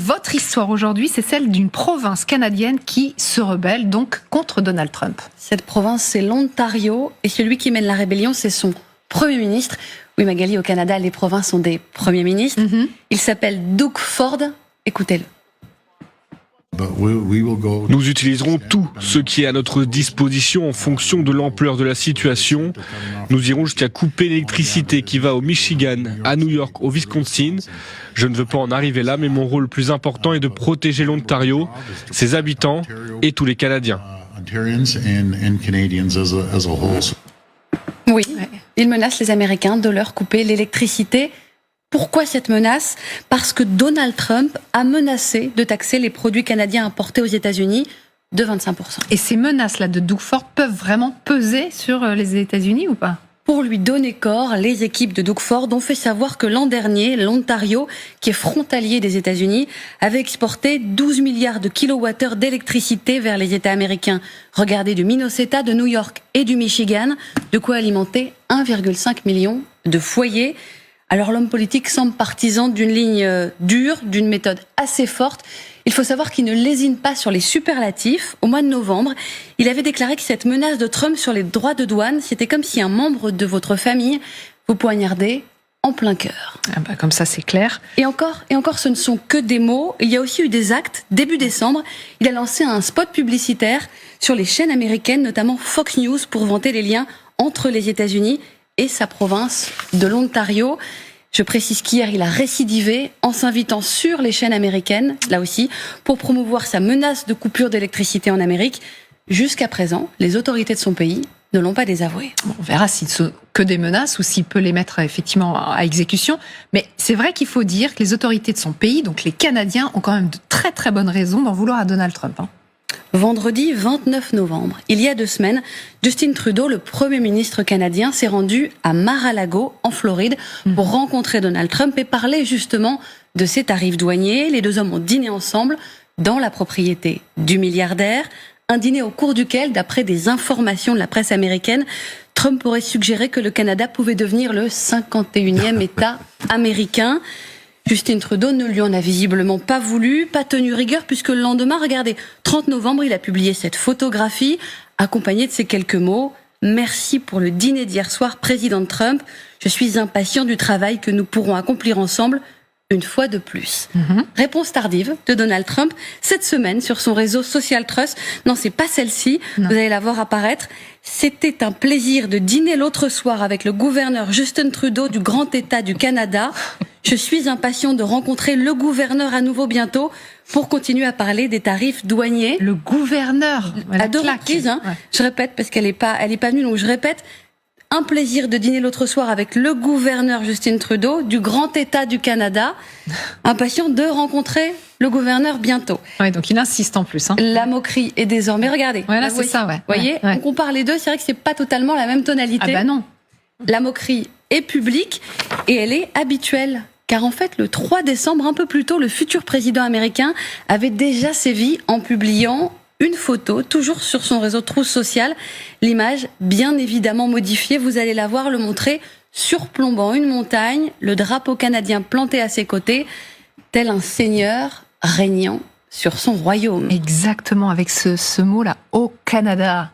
votre histoire aujourd'hui, c'est celle d'une province canadienne qui se rebelle donc contre Donald Trump. Cette province, c'est l'Ontario, et celui qui mène la rébellion, c'est son Premier ministre. Oui, Magali, au Canada, les provinces ont des premiers ministres. Il s'appelle Doug Ford. Écoutez-le. Nous utiliserons tout ce qui est à notre disposition en fonction de l'ampleur de la situation. Nous irons jusqu'à couper l'électricité qui va au Michigan, à New York, au Wisconsin. Je ne veux pas en arriver là, mais mon rôle le plus important est de protéger l'Ontario, ses habitants et tous les Canadiens. Oui, il menace les Américains de leur couper l'électricité. Pourquoi cette menace ? Parce que Donald Trump a menacé de taxer les produits canadiens importés aux États-Unis de 25%. Et ces menaces-là de Doug Ford peuvent vraiment peser sur les États-Unis ou pas ? Pour lui donner corps, les équipes de Doug Ford ont fait savoir que l'an dernier, l'Ontario, qui est frontalier des États-Unis, avait exporté 12 milliards de kilowattheures d'électricité vers les États américains. Regardez, du Minnesota, de New York et du Michigan, de quoi alimenter 1,5 million de foyers. Alors l'homme politique semble partisan d'une ligne dure, d'une méthode assez forte. Il faut savoir qu'il ne lésine pas sur les superlatifs. Au mois de novembre, il avait déclaré que cette menace de Trump sur les droits de douane, c'était comme si un membre de votre famille vous poignardait en plein cœur. Ah bah comme ça, c'est clair. Et encore, ce ne sont que des mots. Il y a aussi eu des actes. Début décembre, il a lancé un spot publicitaire sur les chaînes américaines, notamment Fox News, pour vanter les liens entre les États-Unis et sa province de l'Ontario. Je précise qu'hier, il a récidivé en s'invitant sur les chaînes américaines, là aussi, pour promouvoir sa menace de coupure d'électricité en Amérique. Jusqu'à présent, les autorités de son pays ne l'ont pas désavoué. Bon, on verra s'il ne sont que des menaces ou s'il peut les mettre effectivement à exécution. Mais c'est vrai qu'il faut dire que les autorités de son pays, donc les Canadiens, ont quand même de très très bonnes raisons d'en vouloir à Donald Trump. Vendredi 29 novembre, il y a 2 semaines, Justin Trudeau, le Premier ministre canadien, s'est rendu à Mar-a-Lago, en Floride, pour rencontrer Donald Trump et parler justement de ses tarifs douaniers. Les 2 hommes ont dîné ensemble dans la propriété du milliardaire. Un dîner au cours duquel, d'après des informations de la presse américaine, Trump aurait suggéré que le Canada pouvait devenir le 51e État américain. Justin Trudeau ne lui en a visiblement pas voulu, pas tenu rigueur, puisque le lendemain, regardez, 30 novembre, il a publié cette photographie, accompagnée de ces quelques mots. « Merci pour le dîner d'hier soir, président Trump. Je suis impatient du travail que nous pourrons accomplir ensemble une fois de plus. » Réponse tardive de Donald Trump cette semaine sur son réseau Social Trust. Non, c'est pas celle-ci, vous allez la voir apparaître. « C'était un plaisir de dîner l'autre soir avec le gouverneur Justin Trudeau du Grand État du Canada. Je suis impatient de rencontrer le gouverneur à nouveau bientôt pour continuer à parler des tarifs douaniers. » Le gouverneur, à 2 reprises, hein. Ouais. Je répète parce qu'elle est pas venue, donc je répète. Un plaisir de dîner l'autre soir avec le gouverneur Justin Trudeau du Grand État du Canada. Impatient de rencontrer le gouverneur bientôt. Ouais, donc il insiste en plus. La moquerie est désormais, regardez. Voilà, c'est ça, ouais. Vous voyez, on compare les deux, c'est vrai que c'est pas totalement la même tonalité. Ah bah non. La moquerie est publique et elle est habituelle. Car en fait, le 3 décembre, un peu plus tôt, le futur président américain avait déjà sévi en publiant une photo, toujours sur son réseau Truth Social. L'image, bien évidemment modifiée, vous allez la voir, le montrer surplombant une montagne, le drapeau canadien planté à ses côtés, tel un seigneur régnant sur son royaume. Exactement, avec ce mot-là, au Canada.